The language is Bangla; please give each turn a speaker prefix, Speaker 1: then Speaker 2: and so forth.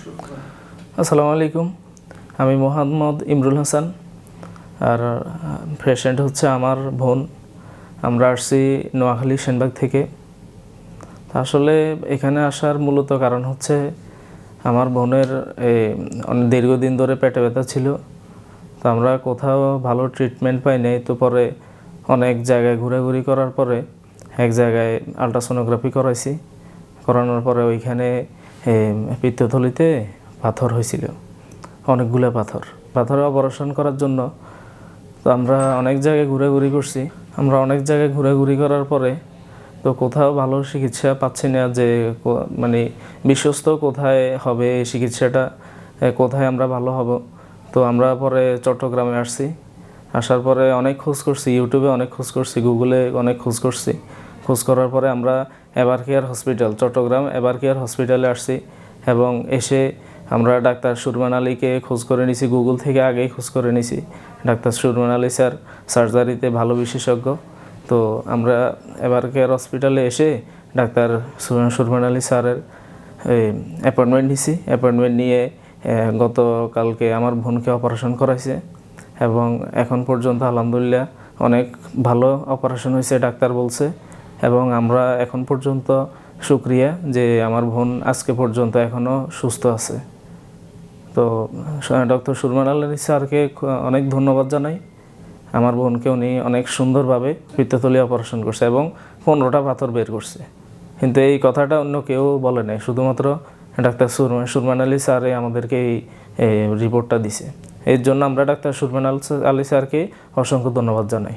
Speaker 1: আসসালামু আলাইকুম। আমি মোহাম্মদ ইমরুল হাসান। আর পেশেন্ট হচ্ছে আমার বোন। আমরা আসছি নোয়াখালী সেনবাগ থেকে। আসলে এখানে আসার মূলত কারণ হচ্ছে আমার বোনের অনেক দীর্ঘদিন ধরে পেটে ব্যথা ছিল। তো আমরা কোথাও ভালো ট্রিটমেন্ট পাই নাই। তো পরে অনেক জায়গায় ঘোরাঘুরি করার পরে এক জায়গায় আলট্রাসোনোগ্রাফি করাইছি। করানোর পরে ওইখানে পিত্তথলিতে পাথর হয়েছিল, অনেকগুলো পাথরের অপারেশন করার জন্য। তো আমরা অনেক জায়গায় ঘোরাঘুরি করছি। অনেক জায়গায় ঘোরাঘুরি করার পরে তো কোথাও ভালো চিকিৎসা পাচ্ছি না, যে মানে বিশ্বস্ত কোথায় হবে এই চিকিৎসাটা, কোথায় আমরা ভালো হব। তো আমরা পরে চট্টগ্রামে আসছি। আসার পরে অনেক খোঁজ করছি, ইউটিউবে অনেক খোঁজ করছি, গুগলে অনেক খোঁজ করছি। খোঁজ করার পরে আমরা এভারকেয়ার হসপিটাল, চট্টগ্রাম এভারকেয়ার হসপিটালে আসছি। এবং এসে আমরা ডাক্তার সুরমান আলীকে খোঁজ করে নিছি, গুগল থেকে আগেই খোঁজ করে নিছি। ডাক্তার সুরমান আলী স্যার সার্জারিতে ভালো বিশেষজ্ঞ। তো আমরা এভারকেয়ার হসপিটালে এসে ডাক্তার সুরমান আলী স্যারের অ্যাপয়েন্টমেন্ট নিছি। অ্যাপয়েন্টমেন্ট নিয়ে গতকালকে আমার বোনকে অপারেশন করাইছে এবং এখন পর্যন্ত আলহামদুলিল্লাহ অনেক ভালো অপারেশন হয়েছে ডাক্তার বলছে। এবং আমরা এখন পর্যন্ত শুকরিয়া যে আমার বোন আজকে পর্যন্ত এখনও সুস্থ আছে। তো ডক্টর সুরমান আলী স্যারকে অনেক ধন্যবাদ জানাই। আমার বোনকে উনি অনেক সুন্দরভাবে পিত্তথলি অপারেশন করছে এবং 15টা পাথর বের করছে। কিন্তু এই কথাটা অন্য কেউ বলে নাই, শুধুমাত্র ডাক্তার সুরমান আলী স্যারে আমাদেরকে এই রিপোর্টটা দিছে। এর জন্য আমরা ডাক্তার সুরমান আলী স্যারকে অসংখ্য ধন্যবাদ জানাই।